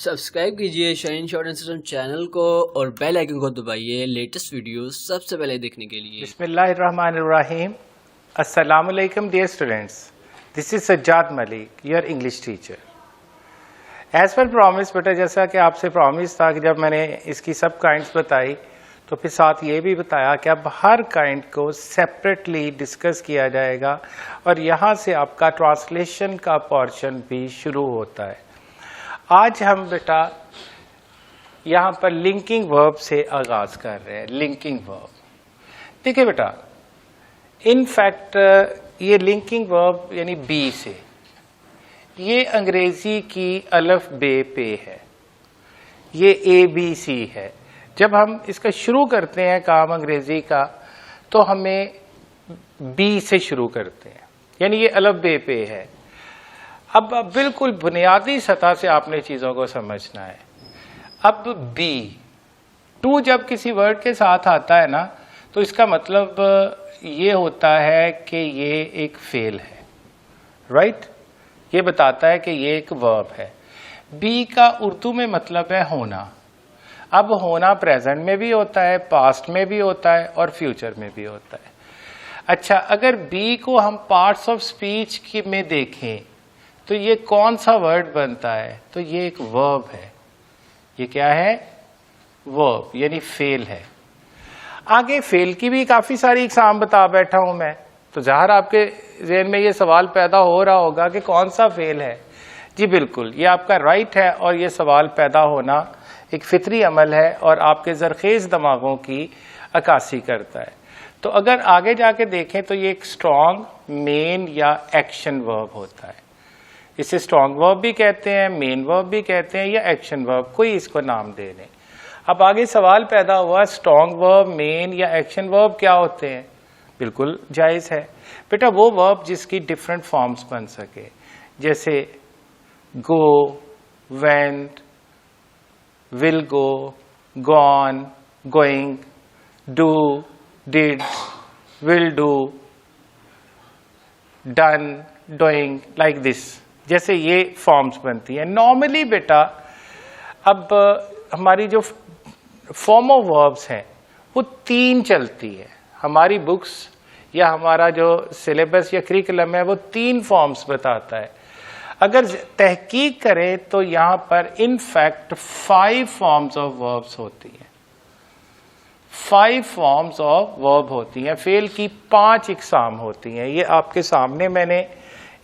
Subscribe कीजिए shine short and channel को और बेल आइकन को दबाइए लेटेस्ट वीडियो सबसे पहले देखने के लिए। बिस्मिल्लाहिर्रहमानिर्रहीम। अस्सलाम वालेकुम dear students, this is Sajjad Malik, your English teacher. As per promise बेटा, जैसा कि आपसे प्रॉमिस था कि जब मैंने इसकी सब काइंड्स बताई तो फिर साथ ये भी बताया कि अब हर काइंड को सेपरेटली डिस्कस किया जाएगा और यहाँ से आपका ट्रांसलेशन का पोर्शन भी शुरू होता है। आज हम बेटा यहाँ पर लिंकिंग वर्ब से आगाज कर रहे हैं। लिंकिंग वर्ब देखिए बेटा, इन फैक्ट ये लिंकिंग वर्ब यानी बी से, ये अंग्रेजी की अलिफ बे पे है, ये ए बी सी है। जब हम इसका शुरू करते हैं काम अंग्रेजी का तो हमें बी से शुरू करते हैं, यानी ये अलिफ बे पे है। अब बिल्कुल बुनियादी सतह से आपने चीजों को समझना है। अब बी टू जब किसी वर्ड के साथ आता है ना तो इसका मतलब ये होता है कि ये एक फेल है, राइट? ये बताता है कि ये एक वर्ब है। बी का उर्दू में मतलब है होना। अब होना प्रेजेंट में भी होता है, पास्ट में भी होता है और फ्यूचर में भी होता है। अच्छा, अगर बी को हम पार्ट्स ऑफ स्पीच में देखें तो ये कौन सा वर्ड बनता है? तो ये एक वर्ब है। ये क्या है? वर्ब, यानी फेल है। आगे फेल की भी काफी सारी एग्जाम बता बैठा हूं मैं, तो ज़ाहिर आपके ज़हन में ये सवाल पैदा हो रहा होगा कि कौन सा फेल है। जी बिल्कुल, ये आपका राइट है और ये सवाल पैदा होना एक फितरी अमल है और आपके जरखेज दिमागों की अक्कासी करता है। तो अगर आगे जाके देखें तो ये एक स्ट्रॉन्ग, मेन या एक्शन वर्ब होता है। इसे स्ट्रॉन्ग वर्ब भी कहते हैं, मेन वर्ब भी कहते हैं या एक्शन वर्ब, कोई इसको नाम दे दें। अब आगे सवाल पैदा हुआ, स्ट्रॉन्ग वर्ब, मेन या एक्शन वर्ब क्या होते हैं? बिल्कुल जायज़ है बेटा, वो वर्ब जिसकी डिफरेंट फॉर्म्स बन सके, जैसे go, went, will go, gone, going, do, did, will do, done, doing, like this. जैसे ये फॉर्म्स बनती हैं नॉर्मली बेटा। अब हमारी जो फॉर्म ऑफ वर्ब्स हैं वो तीन चलती है। हमारी बुक्स या हमारा जो सिलेबस या करिकुलम है वो तीन फॉर्म्स बताता है। अगर तहकीक करें तो यहाँ पर in fact 5 forms of verbs होती हैं। 5 फॉर्म्स ऑफ वर्ब होती हैं। फेल की 5 इकसाम होती हैं। ये आपके सामने मैंने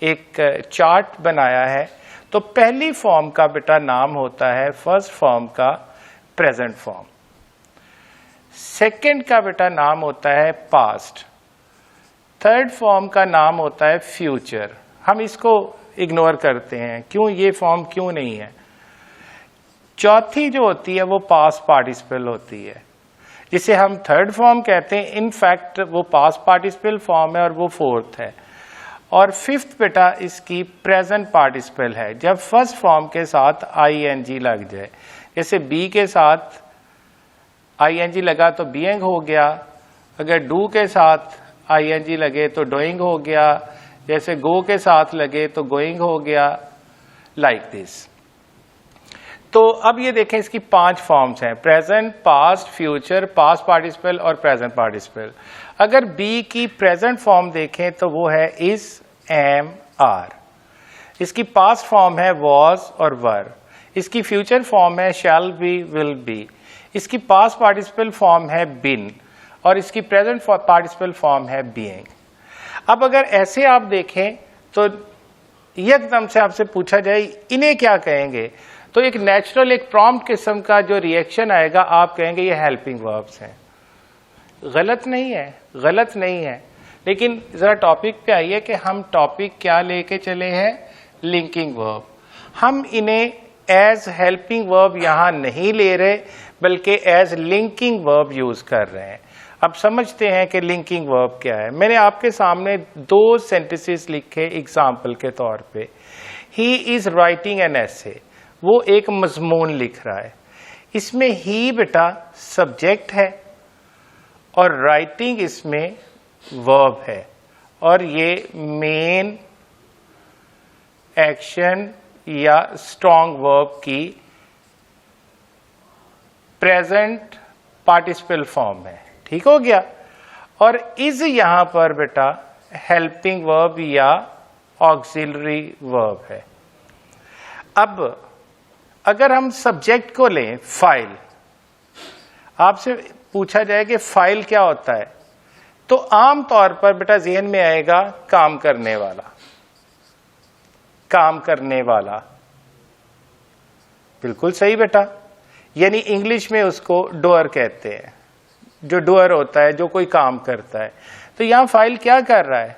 एक चार्ट बनाया है। तो पहली फॉर्म का बेटा नाम होता है, फर्स्ट फॉर्म का प्रेजेंट फॉर्म। सेकंड का बेटा नाम होता है पास्ट। थर्ड फॉर्म का नाम होता है फ्यूचर। हम इसको इग्नोर करते हैं, क्यों? ये फॉर्म क्यों नहीं है। चौथी जो होती है वो पास्ट पार्टिसिपल होती है, जिसे हम थर्ड फॉर्म कहते हैं। इनफैक्ट वो पास्ट पार्टिसिपल फॉर्म है और वो फोर्थ है। और फिफ्थ बेटा इसकी प्रेजेंट पार्टिसिपल है, जब फर्स्ट फॉर्म के साथ आईएनजी लग जाए। जैसे बी के साथ आईएनजी लगा तो बीइंग हो गया, अगर डू के साथ आईएनजी लगे तो डूइंग हो गया, जैसे गो के साथ लगे तो गोइंग हो गया, लाइक दिस। तो अब ये देखें, इसकी 5 फॉर्म्स हैं, present, past, future, past participle और प्रेजेंट पार्टिसिपल। अगर बी की प्रेजेंट फॉर्म देखें तो वो है इज, एम, आर। इसकी पास्ट फॉर्म है वॉज और वर। इसकी फ्यूचर फॉर्म है शैल बी, विल बी। इसकी पास्ट पार्टिसिपल फॉर्म है बिन और इसकी प्रेजेंट पार्टिसिपल फॉर्म है बीइंग। अब अगर ऐसे आप देखें तो एकदम से आपसे पूछा जाए इन्हें क्या कहेंगे, तो एक नेचुरल, एक प्रॉम्प्ट किस्म का जो रिएक्शन आएगा, आप कहेंगे ये हेल्पिंग वर्ब्स हैं। गलत नहीं है, गलत नहीं है, लेकिन जरा टॉपिक पे आइए कि हम टॉपिक क्या लेके चले हैं, लिंकिंग वर्ब। हम इन्हें एज हेल्पिंग वर्ब यहां नहीं ले रहे, बल्कि एज लिंकिंग वर्ब यूज कर रहे हैं। अब समझते हैं कि लिंकिंग वर्ब क्या है। मैंने आपके सामने 2 सेंटेंसेस लिखे एग्जाम्पल के तौर पे। He is writing an essay, वो एक मजमून लिख रहा है। इसमें ही बेटा सब्जेक्ट है और राइटिंग इसमें वर्ब है और ये मेन एक्शन या स्ट्रॉन्ग वर्ब की प्रेजेंट पार्टिसिपल फॉर्म है, ठीक हो गया। और इज यहां पर बेटा हेल्पिंग वर्ब या ऑक्सिलरी वर्ब है। अब अगर हम सब्जेक्ट को लें, फाइल, आपसे पूछा जाए कि फाइल क्या होता है, तो आम तौर पर बेटा जहन में आएगा काम करने वाला, काम करने वाला, बिल्कुल सही बेटा। यानी इंग्लिश में उसको डूअर कहते हैं, जो डूअर होता है, जो कोई काम करता है। तो यहां फाइल क्या कर रहा है?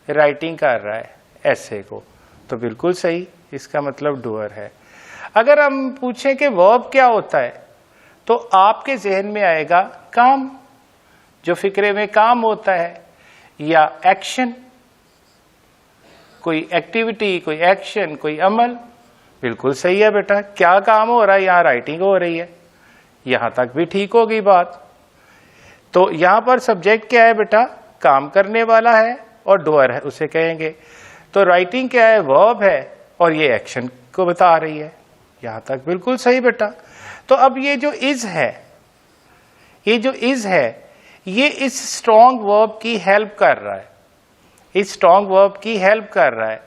राइटिंग कर रहा है ऐसे को, तो बिल्कुल सही, इसका मतलब डूअर है। अगर हम पूछें कि वर्ब क्या होता है, तो आपके जहन में आएगा काम, जो फिक्रे में काम होता है, या एक्शन, कोई एक्टिविटी, कोई एक्शन, कोई अमल। बिल्कुल सही है बेटा, क्या काम हो रहा है? यहां राइटिंग हो रही है, यहां तक भी ठीक होगी बात। तो यहां पर सब्जेक्ट क्या है बेटा? काम करने वाला है, और डूअर है उसे कहेंगे। तो राइटिंग क्या है? वर्ब है, और ये एक्शन को बता रही है, यहां तक बिल्कुल सही बेटा। तो अब ये जो इज है, ये जो इज है, ये इस स्ट्रॉन्ग वर्ब की हेल्प कर रहा है, इस स्ट्रॉन्ग वर्ब की हेल्प कर रहा है।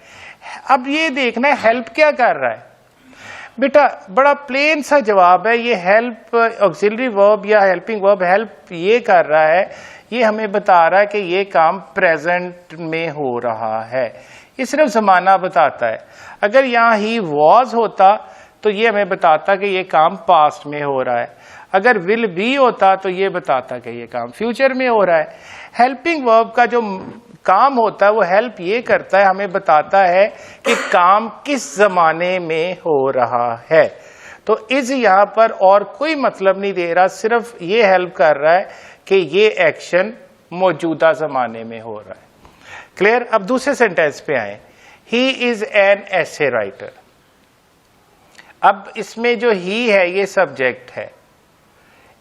अब ये देखना है हेल्प क्या कर रहा है बेटा, बड़ा प्लेन सा जवाब है। ये हेल्प ऑक्सिलरी वर्ब या हेल्पिंग वर्ब हेल्प ये कर रहा है, ये हमें बता रहा है कि ये काम प्रेजेंट में हो रहा है। ये सिर्फ जमाना बताता है। अगर यहाँ ही वॉज होता तो ये हमें बताता कि ये काम पास्ट में हो रहा है। अगर विल बी होता तो ये बताता कि ये काम फ्यूचर में हो रहा है। हेल्पिंग वर्ब का जो काम होता है वो हेल्प ये करता है, हमें बताता है कि काम किस जमाने में हो रहा है। तो इज यहां पर और कोई मतलब नहीं दे रहा, सिर्फ ये हेल्प कर रहा है कि ये एक्शन मौजूदा जमाने में हो रहा है। क्लियर? अब दूसरे सेंटेंस पे आए, he is an essay writer. अब इसमें जो ही है ये सब्जेक्ट है,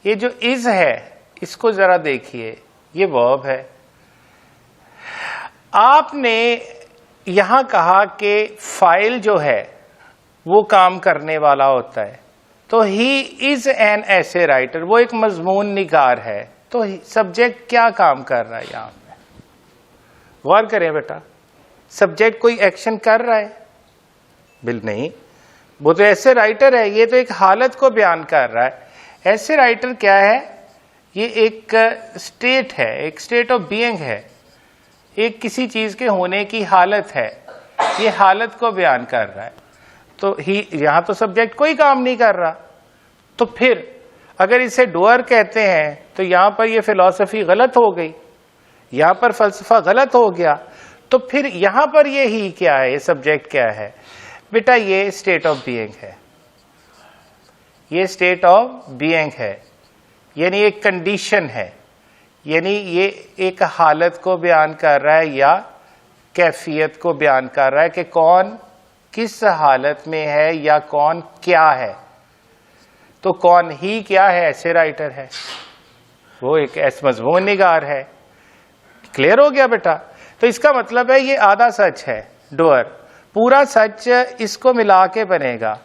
ये जो इज है इसको जरा देखिए, ये वर्ब है। आपने यहां कहा कि फाइल जो है वो काम करने वाला होता है, तो he is an essay writer, वो एक मजमून निगार है। तो सब्जेक्ट क्या काम कर रहा है यहां पे? गौर करें बेटा, सब्जेक्ट कोई एक्शन कर रहा है? बिल्कुल नहीं, वो तो ऐसे राइटर है, ये तो एक हालत को बयान कर रहा है। ऐसे राइटर क्या है? ये एक स्टेट है, एक स्टेट ऑफ बीइंग है, एक किसी चीज के होने की हालत है, ये हालत को बयान कर रहा है। तो ही यहां तो सब्जेक्ट कोई काम नहीं कर रहा, तो फिर अगर इसे डूअर कहते हैं तो यहां पर ये फिलॉसफी गलत हो गई, यहां पर फलसफा गलत हो गया। तो फिर यहां पर ये ही क्या है, ये सब्जेक्ट क्या है बेटा? ये स्टेट ऑफ बीइंग है, ये स्टेट ऑफ बीइंग है, यानी एक कंडीशन है, यानी ये एक हालत को बयान कर रहा है या कैफियत को बयान कर रहा है कि कौन किस हालत में है या कौन क्या है। तो कौन ही क्या है? ऐसे राइटर है, वो एक ऐसे मजमून निगार है। क्लियर हो गया बेटा? तो इसका मतलब है ये आधा सच है डूअर, पूरा सच इसको मिला के बनेगा।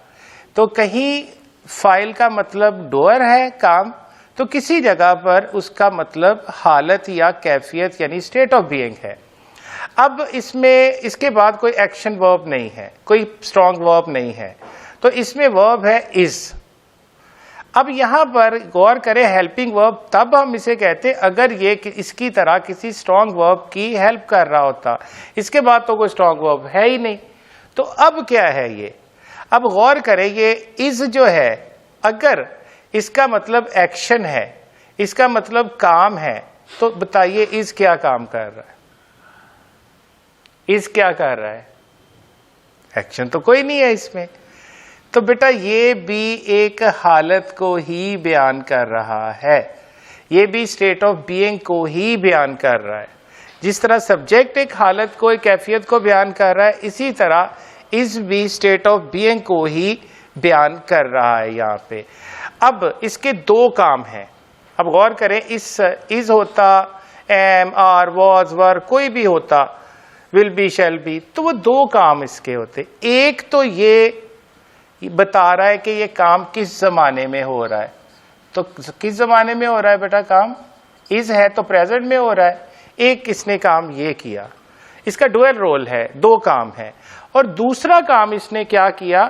तो कहीं फाइल का मतलब डूअर है काम, तो किसी जगह पर उसका मतलब हालत या कैफियत यानी स्टेट ऑफ बीइंग है। अब इसमें इसके बाद कोई एक्शन वर्ब नहीं है, कोई स्ट्रॉन्ग वर्ब नहीं है, तो इसमें वर्ब है इज। अब यहां पर गौर करें, हेल्पिंग वर्ब तब हम इसे कहते अगर ये इसकी तरह किसी स्ट्रॉन्ग वर्ब की हेल्प कर रहा होता। इसके बाद तो कोई स्ट्रॉन्ग वर्ब है ही नहीं। तो अब क्या है ये? अब गौर करें, ये इज जो है, अगर इसका मतलब एक्शन है, इसका मतलब काम है, तो बताइए इज क्या काम कर रहा है? इज क्या कर रहा है? एक्शन तो कोई नहीं है इसमें। तो बेटा ये भी एक हालत को ही बयान कर रहा है, ये भी स्टेट ऑफ बीइंग को ही बयान कर रहा है। जिस तरह सब्जेक्ट एक हालत को, एक कैफियत को बयान कर रहा है, इसी तरह इज भी स्टेट ऑफ बीइंग को ही बयान कर रहा है यहाँ पे। अब इसके दो काम हैं। अब गौर करें, इज होता, एम, आर, वॉज, वर, कोई भी होता, विल बी, शैल बी, तो वो दो काम इसके होते। एक तो ये बता रहा है कि ये काम किस जमाने में हो रहा है, तो किस जमाने में हो रहा है बेटा काम? इज है तो प्रेजेंट में हो रहा है। एक किसने काम ये किया, इसका डुअल रोल है, दो काम है। और दूसरा काम इसने क्या किया,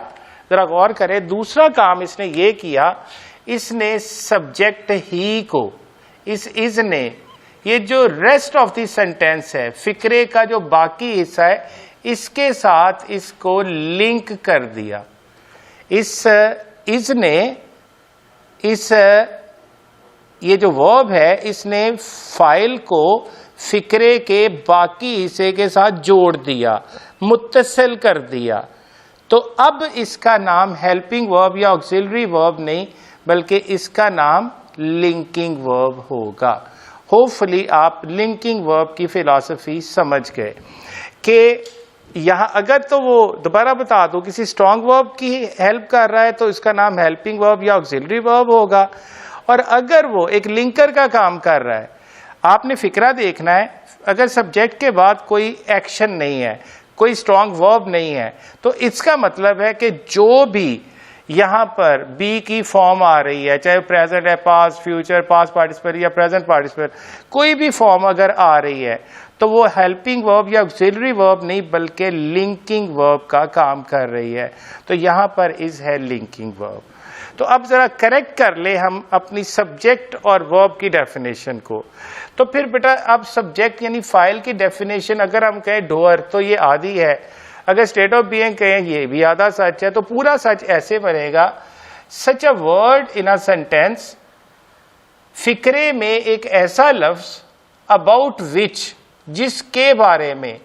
जरा गौर करें, दूसरा काम इसने ये किया, इसने सब्जेक्ट ही को, इस इज ने, ये जो रेस्ट ऑफ द सेंटेंस है, फिक्रे का जो बाकी हिस्सा है, इसके साथ इसको लिंक कर दिया। इस इज ने, इस ये जो वर्ब है, इसने फाइल को फिक्रे के बाकी हिस्से के साथ जोड़ दिया, मुत्तसिल कर दिया। तो अब इसका नाम हेल्पिंग वर्ब या ऑक्सिलरी वर्ब नहीं, बल्कि इसका नाम लिंकिंग वर्ब होगा। होपफुली आप लिंकिंग वर्ब की फिलॉसफी समझ गए कि यहां अगर तो वो दोबारा बता दो किसी स्ट्रॉन्ग वर्ब की हेल्प कर रहा है तो इसका नाम हेल्पिंग वर्ब या ऑक्सिलरी वर्ब होगा, और अगर वो एक लिंकर का काम कर रहा है, आपने फिक्रा देखना है, अगर सब्जेक्ट के बाद कोई एक्शन नहीं है, कोई स्ट्रॉन्ग वर्ब नहीं है, तो इसका मतलब है कि जो भी यहां पर बी की फॉर्म आ रही है, चाहे प्रेजेंट है, पास्ट, फ्यूचर, पास्ट पार्टिसिपल या प्रेजेंट पार्टिसिपल, कोई भी फॉर्म अगर आ रही है तो वो हेल्पिंग वर्ब या ऑक्सिलरी वर्ब नहीं बल्कि लिंकिंग वर्ब का काम कर रही है। तो यहां पर इज है लिंकिंग वर्ब। तो अब जरा करेक्ट कर ले हम अपनी सब्जेक्ट और वर्ब की डेफिनेशन को। तो फिर बेटा अब सब्जेक्ट यानी फाइल की डेफिनेशन अगर हम कहें डोअर तो ये आधी है, अगर स्टेट ऑफ बीइंग कहें ये भी आधा सच है, तो पूरा सच ऐसे बनेगा, सच a word in a sentence, फिक्रे में एक ऐसा लफ्ज अबाउट विच, जिसके बारे में,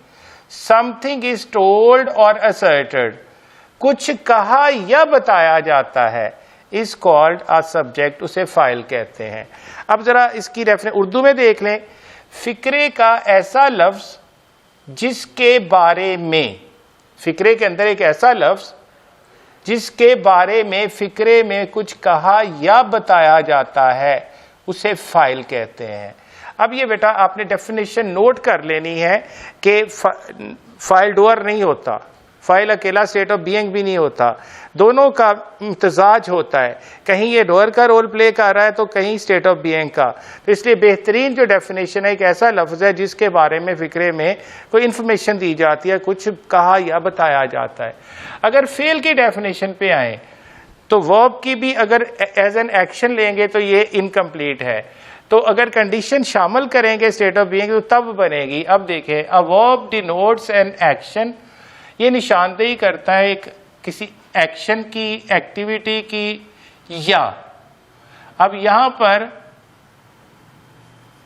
समथिंग इज टोल्ड और असर्टेड, कुछ कहा या बताया जाता है, इज कॉल्ड अ सब्जेक्ट, उसे फाइल कहते हैं। अब जरा इसकी रेफरेंस उर्दू में देख लें, फिक्रे का ऐसा लफ्ज जिसके बारे में, फिक्रे के अंदर एक ऐसा लफ्ज जिसके बारे में फिक्रे में कुछ कहा या बताया जाता है, उसे फाइल कहते हैं। अब ये बेटा आपने डेफिनेशन नोट कर लेनी है कि फाइल डोअर नहीं होता, फाइल अकेला स्टेट ऑफ बीइंग भी नहीं होता, दोनों का इम्तजाज होता है, कहीं ये डोअर का रोल प्ले कर रहा है तो कहीं स्टेट ऑफ बीइंग का। तो इसलिए बेहतरीन जो डेफिनेशन है, एक ऐसा लफ्ज है जिसके बारे में फिक्रे में कोई इन्फॉर्मेशन दी जाती है, कुछ कहा या बताया जाता है। अगर फेल की डेफिनेशन पे आए तो वर्ब की भी अगर एज एन एक्शन लेंगे तो ये इनकम्प्लीट है, तो अगर कंडीशन शामिल करेंगे स्टेट ऑफ बीइंग तो तब बनेगी। अब देखें, a verb denotes an action, ये निशानदेही करता है एक किसी एक्शन की, एक्टिविटी की, या अब यहां पर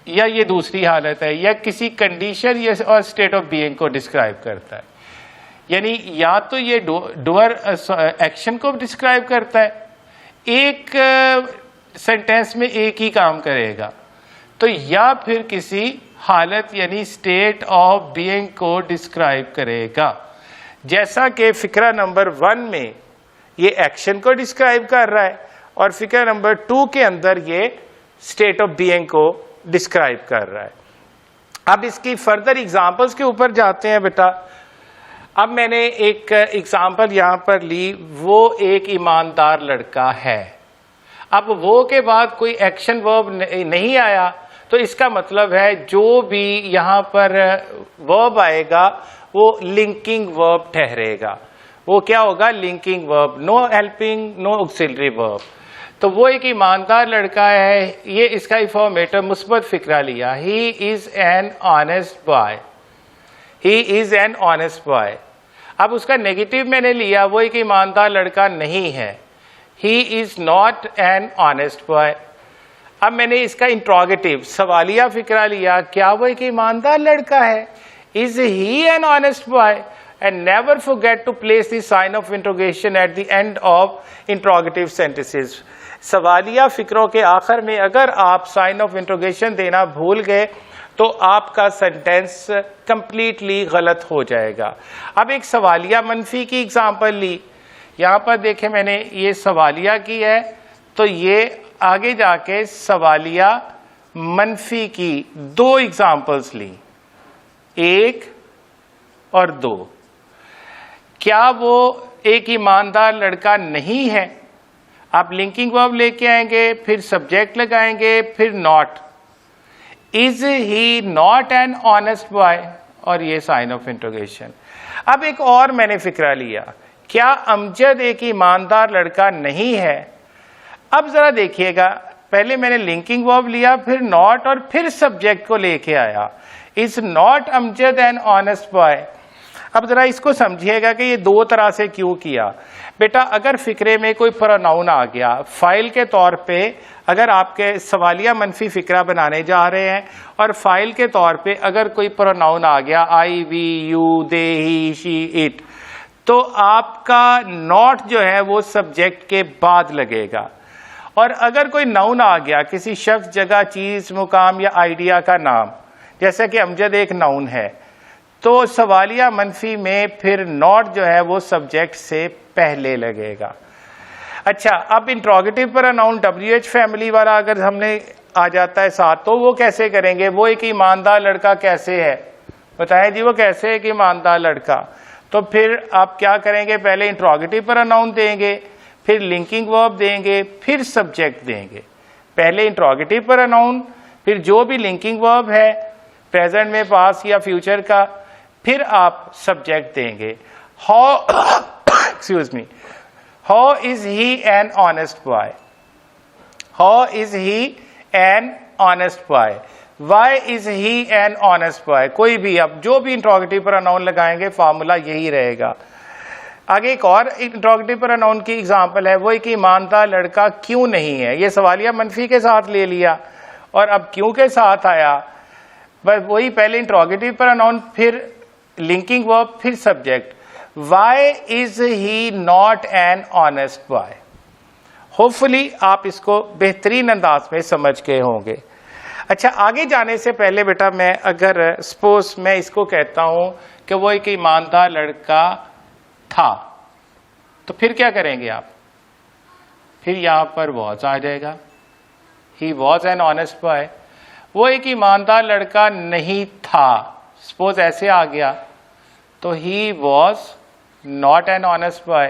या ये दूसरी हालत है, या किसी कंडीशन या और स्टेट ऑफ बीइंग को डिस्क्राइब करता है। यानी या तो ये डूअर एक्शन को डिस्क्राइब करता है, एक सेंटेंस में एक ही काम करेगा, तो या फिर किसी हालत यानी स्टेट ऑफ बीइंग को डिस्क्राइब करेगा। जैसा कि फिक्रा नंबर 1 में ये एक्शन को डिस्क्राइब कर रहा है और फिक्रा नंबर 2 के अंदर ये स्टेट ऑफ बीइंग को डिस्क्राइब कर रहा है। अब इसकी फर्दर एग्जांपल्स के ऊपर जाते हैं बेटा। अब मैंने एक एग्जांपल यहां पर ली, वो एक ईमानदार लड़का है। अब वो के बाद कोई एक्शन वर्ब नहीं आया, तो इसका मतलब है जो भी यहां पर वर्ब आएगा वो लिंकिंग वर्ब ठहरेगा। वो क्या होगा? Linking verb, no helping, no auxiliary verb. तो वो एक ईमानदार लड़का है, ये इसका इंफॉर्मेटिव मुस्बत फिक्रा लिया, he is an honest boy, he is an honest boy. अब उसका नेगेटिव मैंने लिया, वो एक ईमानदार लड़का नहीं है, he is not an honest boy. अब मैंने इसका इंट्रोगेटिव सवालिया फिक्रा लिया, क्या वो एक ईमानदार लड़का है, is he an honest boy, and never forget to place the sign of interrogation at the end of interrogative sentences। सवालिया फिक्रों के आखिर में अगर आप साइन ऑफ इंट्रोगेशन देना भूल गए तो आपका सेंटेंस कंप्लीटली गलत हो जाएगा। अब एक सवालिया मनफी की एग्जांपल ली, यहां पर देखें मैंने ये सवालिया की है, तो ये आगे जाके सवालिया मनफी की 2 एग्जांपल्स ली, 1 और 2। क्या वो एक ईमानदार लड़का नहीं है? आप लिंकिंग वर्ब लेके आएंगे, फिर सब्जेक्ट लगाएंगे, फिर not. Is he not an honest boy, और ये साइन ऑफ इंटरोगेशन। अब एक और मैंने फिक्रा लिया, क्या अमजद एक ईमानदार लड़का नहीं है? अब जरा देखिएगा, पहले मैंने लिंकिंग वर्ब लिया, फिर नॉट, और फिर सब्जेक्ट को लेके आया। Is not Amjad N honest boy. अब जरा इसको समझिएगा कि ये दो तरह से क्यों किया। बेटा अगर फिक्रे में कोई प्रोनाउन आ गया, फाइल के तौर पे अगर आपके सवालिया मनफी फिक्रा बनाने जा रहे हैं और फाइल के तौर पे अगर कोई प्रोनाउन आ गया, I, we, you, they, he, she, it, तो आपका नॉट जो है वो सब्जेक्ट के बाद लगेगा। और अगर कोई नाउन आ गया, किसी शख्स, जगह, चीज, मुकाम या आइडिया का नाम, जैसे कि अमजद एक नाउन है, तो सवालिया मनफी में फिर नॉट जो है वो सब्जेक्ट से पहले लगेगा। अच्छा, अब इंट्रोगेटिव प्रोनाउन WH फैमिली वाला अगर हमने आ जाता है साथ, तो वो कैसे करेंगे? वो एक ईमानदार लड़का कैसे है, बताएं जी, वो कैसे है कि ईमानदार लड़का? तो फिर आप क्या करेंगे? पहले इंट्रोगेटिव प्रोनाउन देंगे, फिर लिंकिंग वर्ब देंगे, फिर सब्जेक्ट देंगे। पहले इंट्रोगेटिव प्रोनाउन, फिर जो भी लिंकिंग वर्ब है प्रेजेंट में, पास या फ्यूचर का, फिर आप सब्जेक्ट देंगे। How excuse me, how is he an honest boy? How is he an honest boy? Why is he an honest boy? कोई भी, अब जो भी इंट्रोगेटिव प्रोनाउन लगाएंगे फार्मूला यही रहेगा। आगे एक और इंट्रोगेटिव प्रोनाउन की एग्जांपल है, वो एक ईमानदार लड़का क्यों नहीं है। ये सवालिया मनफी के साथ ले लिया, और अब क्यों के साथ आया? बस वही, पहले इंट्रोगेटिव प्रोनाउन, फिर लिंकिंग वर्ब, फिर subject. Why is he not an honest boy? Hopefully आप इसको बेहतरीन अंदाज में समझ गए होंगे। अच्छा, आगे जाने से पहले बेटा मैं अगर सपोज मैं इसको कहता हूं कि वो एक ईमानदार लड़का था, तो फिर क्या करेंगे आप? फिर यहां पर वॉज आ जाएगा। He was an honest boy. वो एक ईमानदार लड़का नहीं था, सपोज ऐसे आ गया, तो he was not an honest boy.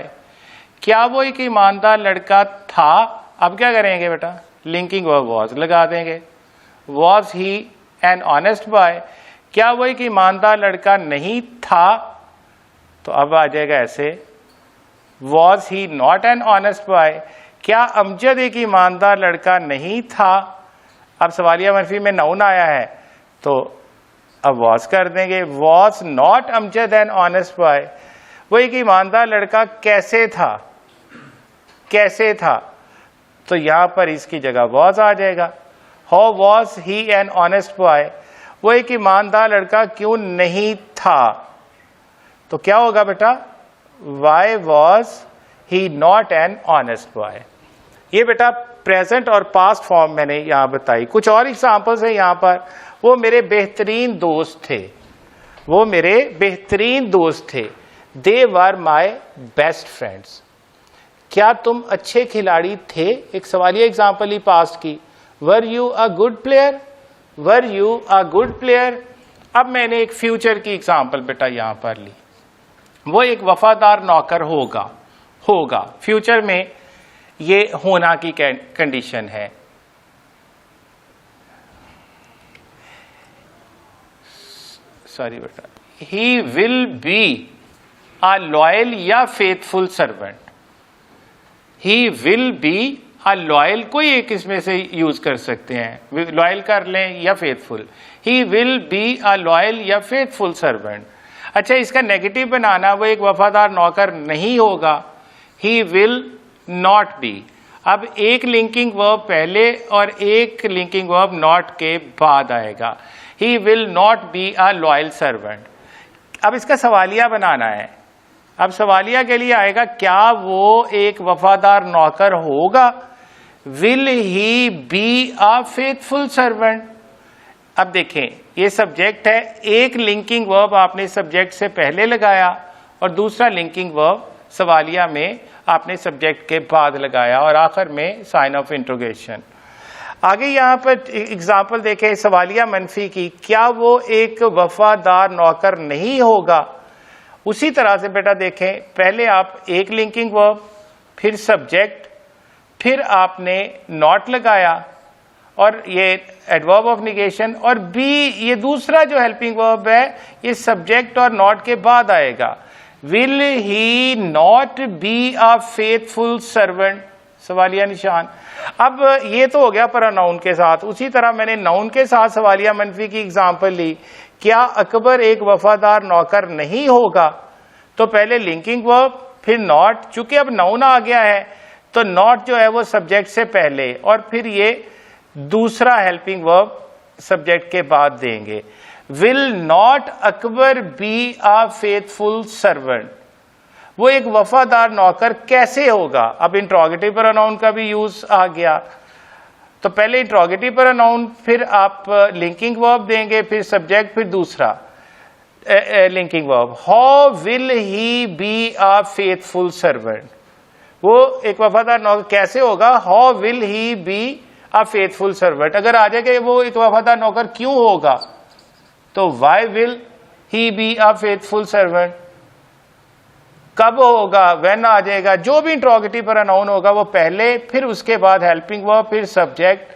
क्या वो एक ईमानदार लड़का था? अब क्या करेंगे बेटा? लिंकिंग वर्ब वॉज लगा देंगे। Was he an honest boy? क्या वो एक ईमानदार लड़का नहीं था? तो अब आ जाएगा ऐसे, was he not an honest boy? क्या अमजद एक ईमानदार लड़का नहीं था? अब सवालिया मनफी में नाउन आया है, तो अब वॉज कर देंगे। Was not Amjad N honest boy? वो एक ईमानदार लड़का कैसे था? कैसे था? तो यहां पर इसकी जगह वॉज आ जाएगा। How was he an honest boy? वो एक ईमानदार लड़का क्यों नहीं था? तो क्या होगा बेटा? Why was he not an honest boy? ये बेटा प्रेजेंट और पास्ट फॉर्म मैंने यहां बताई। कुछ और एग्जांपल्स है यहां पर। वो मेरे बेहतरीन दोस्त थे, वो मेरे बेहतरीन दोस्त थे। दे वर माई बेस्ट फ्रेंड्स। क्या तुम अच्छे खिलाड़ी थे? एक सवालिया एग्जांपल ही पास्ट की। Were you a good player? Were you a good player? अब मैंने एक फ्यूचर की एग्जांपल बेटा यहां पर ली। वो एक वफादार नौकर होगा। होगा फ्यूचर में ये होना की कंडीशन है। सॉरी बेटा, he will be a loyal या faithful servant. He will be a loyal, कोई एक इसमें से यूज कर सकते हैं, लॉयल कर लें या faithful. He will be a loyal या फेथफुल सर्वेंट। अच्छा, इसका नेगेटिव बनाना, वो एक वफादार नौकर नहीं होगा। He will not be. अब एक लिंकिंग वर्ब पहले और एक लिंकिंग वर्ब नॉट के बाद आएगा। He will not be a loyal servant. अब इसका सवालिया बनाना है। अब सवालिया के लिए आएगा, क्या वो एक वफादार नौकर होगा? Will he be a faithful servant? अब देखें, ये सब्जेक्ट है, एक लिंकिंग वर्ब आपने सब्जेक्ट से पहले लगाया और दूसरा लिंकिंग वर्ब सवालिया में आपने सब्जेक्ट के बाद लगाया, और आखिर में साइन ऑफ इंट्रोगेशन। आगे यहाँ पर एग्जाम्पल देखें सवालिया मनफी की। क्या वो एक वफादार नौकर नहीं होगा? उसी तरह से बेटा देखें, पहले आप एक लिंकिंग वर्ब, फिर सब्जेक्ट, फिर आपने नॉट लगाया और ये एडवर्ब ऑफ निगेशन, और बी ये दूसरा जो हेल्पिंग वर्ब है ये सब्जेक्ट और नॉट के बाद आएगा। Will he not be a faithful servant, सवालिया निशान। अब ये तो हो गया प्रोनाउन के साथ। उसी तरह मैंने नाउन के साथ सवालिया मनफी की एग्जांपल ली। क्या अकबर एक वफादार नौकर नहीं होगा? तो पहले लिंकिंग वर्ब फिर नॉट, चूंकि अब नाउन आ गया है तो नॉट जो है वो सब्जेक्ट से पहले और फिर ये दूसरा हेल्पिंग वर्ब सब्जेक्ट के बाद देंगे। Will not Akbar B a faithful servant, वो एक वफादार नौकर कैसे होगा? अब इंट्रोगेटिव प्रोनाउन का भी यूज आ गया, तो पहले इंट्रोगेटिव प्रोनाउन फिर आप लिंकिंग वर्ब देंगे, फिर सब्जेक्ट, फिर दूसरा linking verb. How will he be a faithful servant, वो एक वफादार नौकर कैसे होगा? How will he be a faithful servant. अगर आ जाएगा वो एक वफादार नौकर क्यों होगा, तो why will he be a faithful servant. कब होगा? व्हेन आ जाएगा। जो भी इंट्रोगेटिव प्रोनाउन होगा वो पहले, फिर उसके बाद हेल्पिंग वर्ब, फिर सब्जेक्ट,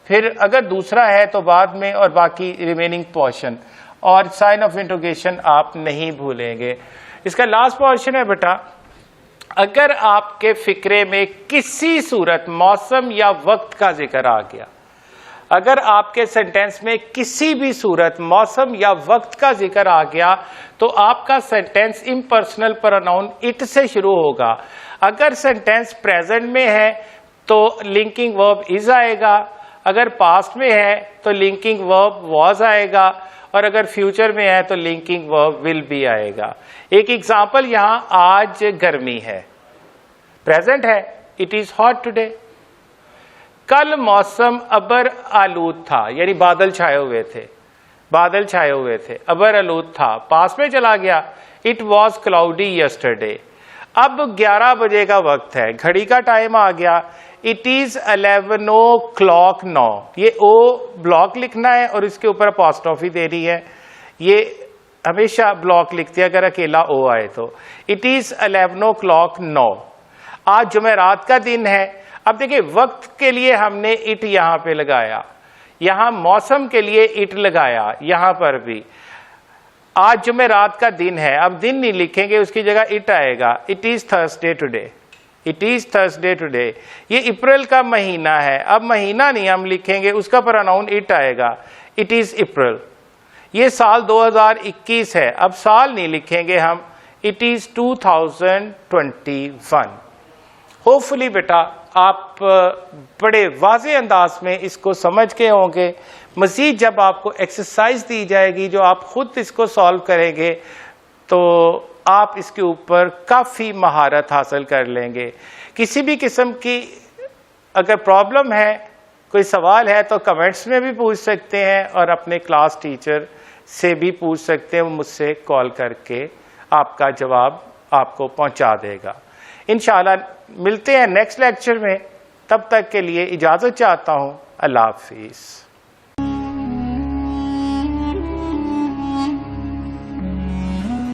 फिर अगर दूसरा है तो बाद में, और बाकी रिमेनिंग पोर्शन, और साइन ऑफ इंट्रोगेशन आप नहीं भूलेंगे। इसका लास्ट पोर्शन है बेटा, अगर आपके फिक्रे में किसी सूरत मौसम या वक्त का जिक्र आ गया, अगर आपके सेंटेंस में किसी भी सूरत मौसम या वक्त का जिक्र आ गया, तो आपका सेंटेंस इम्पर्सनल प्रोनाउन इट से शुरू होगा। अगर सेंटेंस प्रेजेंट में है तो लिंकिंग वर्ब इज आएगा, अगर पास्ट में है तो लिंकिंग वर्ब वॉज आएगा, और अगर फ्यूचर में है तो लिंकिंग वर्ब विल भी आएगा। एक एग्जांपल यहां, आज गर्मी है, प्रेजेंट है, इट इज हॉट टुडे। कल मौसम अबर आलूद था, यानी बादल छाए हुए थे, बादल छाए हुए थे, अबर आलूद था, पास में चला गया, इट वॉज क्लाउडी यस्टरडे। अब 11 बजे का वक्त है, घड़ी का टाइम आ गया, इट इज 11 o'clock नाउ। ये ओ ब्लॉक लिखना है और इसके ऊपर अपॉस्ट्रोफी दे रही है, ये हमेशा ब्लॉक लिखती है अगर अकेला ओ आए तो। It is 11 o'clock now. आज जुमेरात का दिन है। अब देखिए वक्त के लिए हमने इट यहां पे लगाया, यहां मौसम के लिए इट लगाया, यहां पर भी। आज जुमेरात का दिन है, अब दिन नहीं लिखेंगे, उसकी जगह इट आएगा। It is Thursday today, it is Thursday today. ये अप्रैल का महीना है, अब महीना नहीं हम लिखेंगे, उसका प्रोनाउन इट आएगा, इट इज अप्रैल। ये साल 2021 है, अब साल नहीं लिखेंगे हम, इट इज 2021। होपफुली बेटा आप बड़े वाज़े अंदाज में इसको समझ के होंगे। मज़ीद जब आपको एक्सरसाइज दी जाएगी जो आप खुद इसको सॉल्व करेंगे तो आप इसके ऊपर काफ़ी महारत हासिल कर लेंगे। किसी भी किस्म की अगर प्रॉब्लम है, कोई सवाल है, तो कमेंट्स में भी पूछ सकते हैं और अपने क्लास टीचर से भी पूछ सकते हैं, वो मुझसे कॉल करके आपका जवाब आपको पहुंचा देगा। इंशाअल्लाह मिलते हैं नेक्स्ट लेक्चर में, तब तक के लिए इजाज़त चाहता हूँ। अल्लाह हाफिज़।